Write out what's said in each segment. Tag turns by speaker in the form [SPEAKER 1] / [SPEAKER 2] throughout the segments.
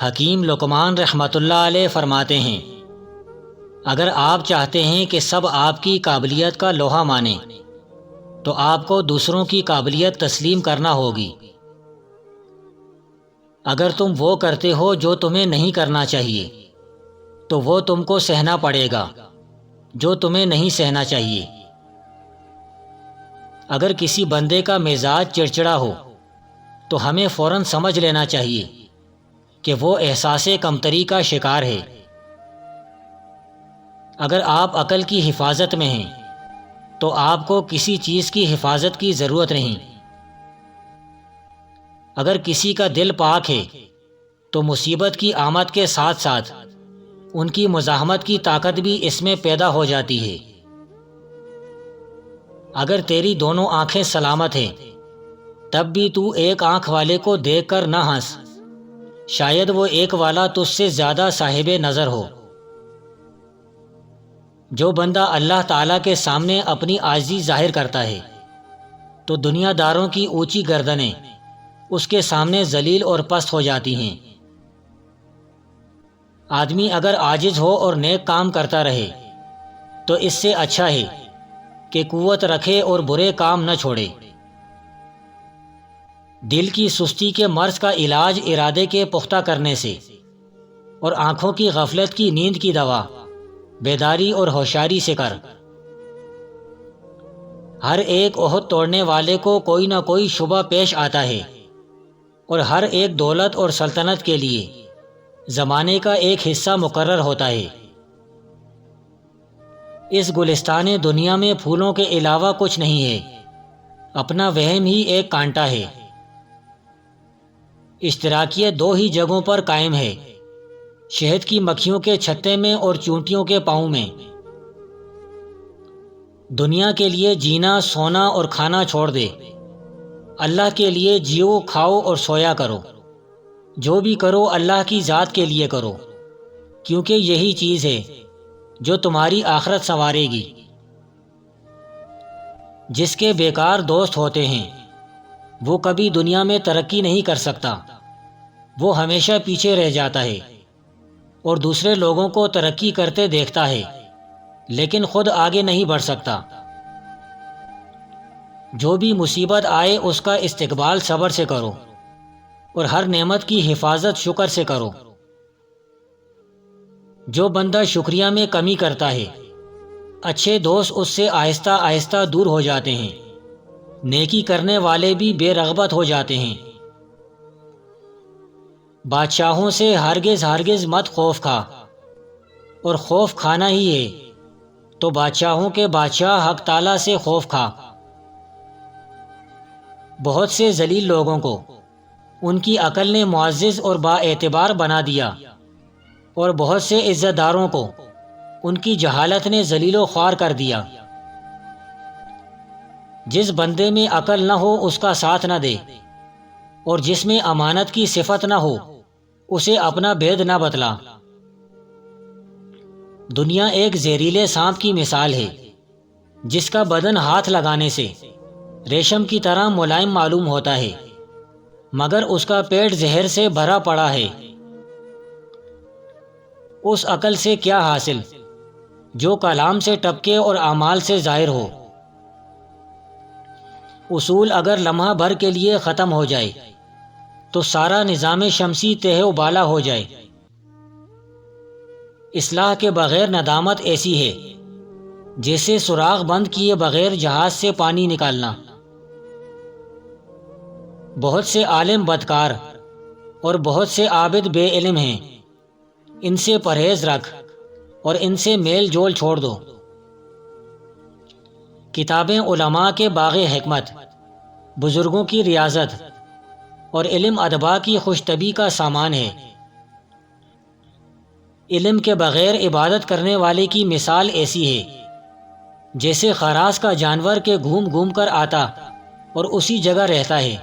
[SPEAKER 1] حکیم لقمان رحمۃ اللہ علیہ فرماتے ہیں، اگر آپ چاہتے ہیں کہ سب آپ کی قابلیت کا لوہا مانیں تو آپ کو دوسروں کی قابلیت تسلیم کرنا ہوگی۔ اگر تم وہ کرتے ہو جو تمہیں نہیں کرنا چاہیے تو وہ تم کو سہنا پڑے گا جو تمہیں نہیں سہنا چاہیے۔ اگر کسی بندے کا مزاج چڑچڑا ہو تو ہمیں فوراً سمجھ لینا چاہیے کہ وہ احساس کمتری کا شکار ہے۔ اگر آپ عقل کی حفاظت میں ہیں تو آپ کو کسی چیز کی حفاظت کی ضرورت نہیں۔ اگر کسی کا دل پاک ہے تو مصیبت کی آمد کے ساتھ ساتھ ان کی مزاحمت کی طاقت بھی اس میں پیدا ہو جاتی ہے۔ اگر تیری دونوں آنکھیں سلامت ہیں تب بھی تو ایک آنکھ والے کو دیکھ کر نہ ہنس، شاید وہ ایک والا تجھ سے زیادہ صاحب نظر ہو۔ جو بندہ اللہ تعالیٰ کے سامنے اپنی عاجزی ظاہر کرتا ہے تو دنیا داروں کی اونچی گردنیں اس کے سامنے ذلیل اور پست ہو جاتی ہیں۔ آدمی اگر عاجز ہو اور نیک کام کرتا رہے تو اس سے اچھا ہے کہ قوت رکھے اور برے کام نہ چھوڑے۔ دل کی سستی کے مرض کا علاج ارادے کے پختہ کرنے سے اور آنکھوں کی غفلت کی نیند کی دوا بیداری اور ہوشیاری سے کر۔ ہر ایک عہد توڑنے والے کو کوئی نہ کوئی شبہ پیش آتا ہے، اور ہر ایک دولت اور سلطنت کے لیے زمانے کا ایک حصہ مقرر ہوتا ہے۔ اس گلستان دنیا میں پھولوں کے علاوہ کچھ نہیں ہے، اپنا وہم ہی ایک کانٹا ہے۔ اشتراکیت دو ہی جگہوں پر قائم ہے، شہد کی مکھیوں کے چھتے میں اور چونٹیوں کے پاؤں میں۔ دنیا کے لیے جینا، سونا اور کھانا چھوڑ دے، اللہ کے لیے جیو، کھاؤ اور سویا کرو۔ جو بھی کرو اللہ کی ذات کے لیے کرو، کیونکہ یہی چیز ہے جو تمہاری آخرت سنوارے گی۔ جس کے بیکار دوست ہوتے ہیں وہ کبھی دنیا میں ترقی نہیں کر سکتا، وہ ہمیشہ پیچھے رہ جاتا ہے اور دوسرے لوگوں کو ترقی کرتے دیکھتا ہے لیکن خود آگے نہیں بڑھ سکتا۔ جو بھی مصیبت آئے اس کا استقبال صبر سے کرو اور ہر نعمت کی حفاظت شکر سے کرو۔ جو بندہ شکریہ میں کمی کرتا ہے اچھے دوست اس سے آہستہ آہستہ دور ہو جاتے ہیں، نیکی کرنے والے بھی بے رغبت ہو جاتے ہیں۔ بادشاہوں سے ہرگز ہرگز مت خوف کھا، اور خوف کھانا ہی ہے تو بادشاہوں کے بادشاہ حق تعالیٰ سے خوف کھا۔ بہت سے ذلیل لوگوں کو ان کی عقل نے معزز اور با اعتبار بنا دیا، اور بہت سے عزت داروں کو ان کی جہالت نے ذلیل و خوار کر دیا۔ جس بندے میں عقل نہ ہو اس کا ساتھ نہ دے، اور جس میں امانت کی صفت نہ ہو اسے اپنا بید نہ بتلا۔ دنیا ایک زہریلے سانپ کی مثال ہے جس کا بدن ہاتھ لگانے سے ریشم کی طرح ملائم معلوم ہوتا ہے، مگر اس کا پیٹ زہر سے بھرا پڑا ہے۔ اس عقل سے کیا حاصل جو کلام سے ٹپکے اور اعمال سے ظاہر ہو۔ اصول اگر لمحہ بھر کے لیے ختم ہو جائے تو سارا نظام شمسی تہہ و بالا ہو جائے۔ اصلاح کے بغیر ندامت ایسی ہے جیسے سوراخ بند کیے بغیر جہاز سے پانی نکالنا۔ بہت سے عالم بدکار اور بہت سے عابد بے علم ہیں، ان سے پرہیز رکھ اور ان سے میل جول چھوڑ دو۔ کتابیں علماء کے باغ حکمت، بزرگوں کی ریاضت اور علم ادبا کی خوش طبعی کا سامان ہے۔ علم کے بغیر عبادت کرنے والے کی مثال ایسی ہے جیسے خراش کا جانور کے گھوم گھوم کر آتا اور اسی جگہ رہتا ہے۔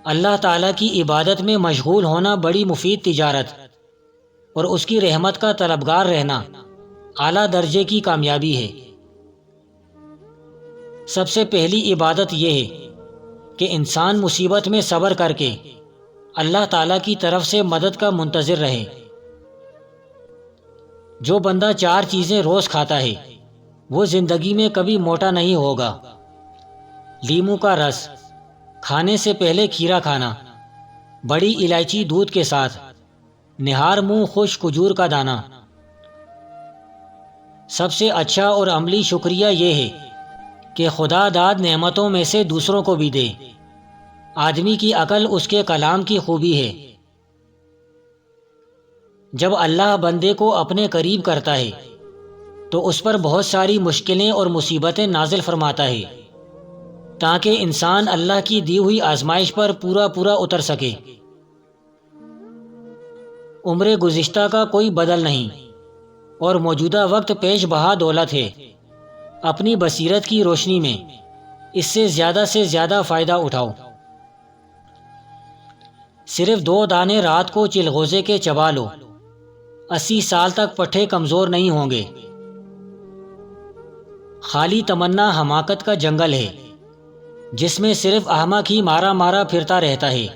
[SPEAKER 1] اللہ تعالیٰ کی عبادت میں مشغول ہونا بڑی مفید تجارت، اور اس کی رحمت کا طلبگار رہنا اعلیٰ درجے کی کامیابی ہے۔ سب سے پہلی عبادت یہ ہے کہ انسان مصیبت میں صبر کر کے اللہ تعالیٰ کی طرف سے مدد کا منتظر رہے۔ جو بندہ 4 چیزیں روز کھاتا ہے وہ زندگی میں کبھی موٹا نہیں ہوگا۔ لیموں کا رس، کھانے سے پہلے کھیرا کھانا، بڑی الائچی دودھ کے ساتھ، نہار منہ خشک کھجور کا دانہ۔ سب سے اچھا اور عملی شکریہ یہ ہے کہ خدا داد نعمتوں میں سے دوسروں کو بھی دے۔ آدمی کی عقل اس کے کلام کی خوبی ہے۔ جب اللہ بندے کو اپنے قریب کرتا ہے تو اس پر بہت ساری مشکلیں اور مصیبتیں نازل فرماتا ہے تاکہ انسان اللہ کی دی ہوئی آزمائش پر پورا اتر سکے۔ عمر گزشتہ کا کوئی بدل نہیں اور موجودہ وقت پیش بہا دولت ہے۔ اپنی بصیرت کی روشنی میں اس سے زیادہ فائدہ اٹھاؤ۔ صرف 2 دانے رات کو چلغوزے کے چبا لو، 80 سال تک پٹھے کمزور نہیں ہوں گے۔ خالی تمنا حماقت کا جنگل ہے جس میں صرف احمق ہی مارا پھرتا رہتا ہے۔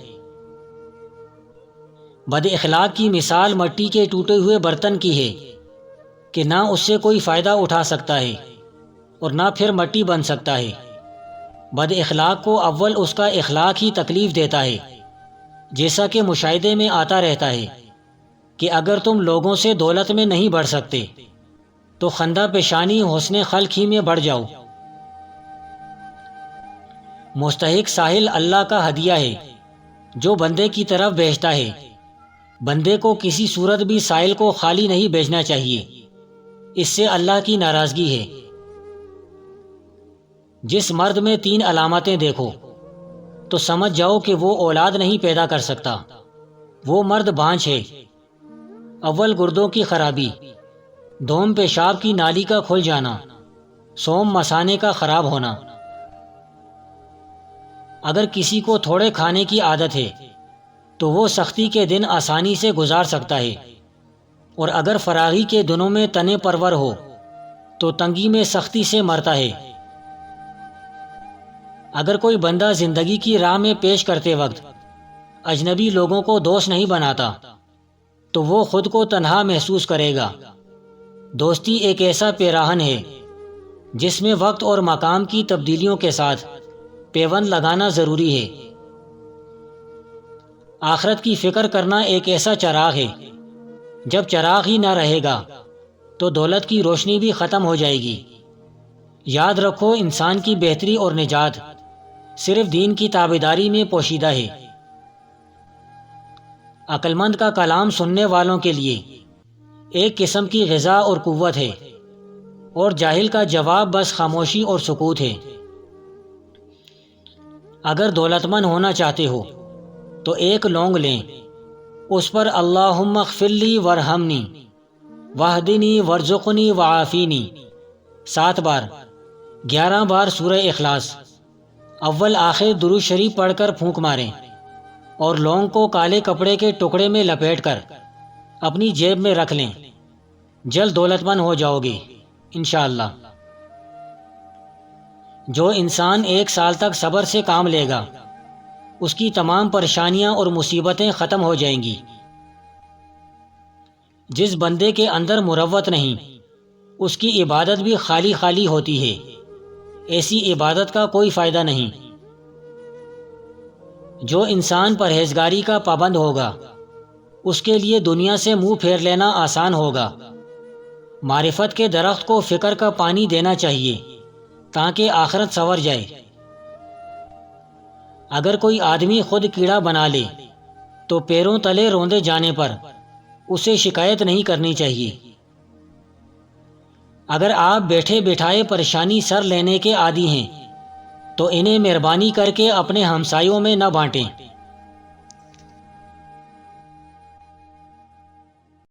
[SPEAKER 1] بد اخلاق کی مثال مٹی کے ٹوٹے ہوئے برتن کی ہے کہ نہ اس سے کوئی فائدہ اٹھا سکتا ہے اور نہ پھر مٹی بن سکتا ہے۔ بد اخلاق کو اول اس کا اخلاق ہی تکلیف دیتا ہے، جیسا کہ مشاہدے میں آتا رہتا ہے کہ اگر تم لوگوں سے دولت میں نہیں بڑھ سکتے تو خندہ پیشانی حسن خلق ہی میں بڑھ جاؤ۔ مستحق ساحل اللہ کا ہدیہ ہے جو بندے کی طرف بھیجتا ہے۔ بندے کو کسی صورت بھی سائل کو خالی نہیں بھیجنا چاہیے، اس سے اللہ کی ناراضگی ہے۔ جس مرد میں 3 علامتیں دیکھو تو سمجھ جاؤ کہ وہ اولاد نہیں پیدا کر سکتا، وہ مرد بانجھ ہے۔ اول گردوں کی خرابی، دوم پیشاب کی نالی کا کھل جانا، سوم مثانے کا خراب ہونا۔ اگر کسی کو تھوڑے کھانے کی عادت ہے تو وہ سختی کے دن آسانی سے گزار سکتا ہے، اور اگر فراغی کے دنوں میں تنے پرور ہو تو تنگی میں سختی سے مرتا ہے۔ اگر کوئی بندہ زندگی کی راہ میں پیش کرتے وقت اجنبی لوگوں کو دوست نہیں بناتا تو وہ خود کو تنہا محسوس کرے گا۔ دوستی ایک ایسا پیراہن ہے جس میں وقت اور مقام کی تبدیلیوں کے ساتھ پیوند لگانا ضروری ہے۔ آخرت کی فکر کرنا ایک ایسا چراغ ہے، جب چراغ ہی نہ رہے گا تو دولت کی روشنی بھی ختم ہو جائے گی۔ یاد رکھو، انسان کی بہتری اور نجات صرف دین کی تابعداری میں پوشیدہ ہے۔ عقل مند کا کلام سننے والوں کے لیے ایک قسم کی غذا اور قوت ہے، اور جاہل کا جواب بس خاموشی اور سکوت ہے۔ اگر دولت مند ہونا چاہتے ہو تو ایک لونگ لیں، اس پر اللہم اغفر لی ورحمنی واہدنی وارزقنی وعافینی 7 بار، 11 بار سورہ اخلاص، اول آخر درود شریف پڑھ کر پھونک ماریں، اور لونگ کو کالے کپڑے کے ٹکڑے میں لپیٹ کر اپنی جیب میں رکھ لیں۔ جلد دولت مند ہو جاؤ گے انشاءاللہ۔ جو انسان 1 سال تک صبر سے کام لے گا اس کی تمام پریشانیاں اور مصیبتیں ختم ہو جائیں گی۔ جس بندے کے اندر مروت نہیں اس کی عبادت بھی خالی ہوتی ہے، ایسی عبادت کا کوئی فائدہ نہیں۔ جو انسان پرہیزگاری کا پابند ہوگا اس کے لیے دنیا سے منہ پھیر لینا آسان ہوگا۔ معرفت کے درخت کو فکر کا پانی دینا چاہیے تاکہ آخرت سنور جائے۔ اگر کوئی آدمی خود کیڑا بنا لے تو پیروں تلے روندے جانے پر اسے شکایت نہیں کرنی چاہیے۔ اگر آپ بیٹھے بٹھائے پریشانی سر لینے کے عادی ہیں تو انہیں مہربانی کر کے اپنے ہمسایوں میں نہ بانٹیں۔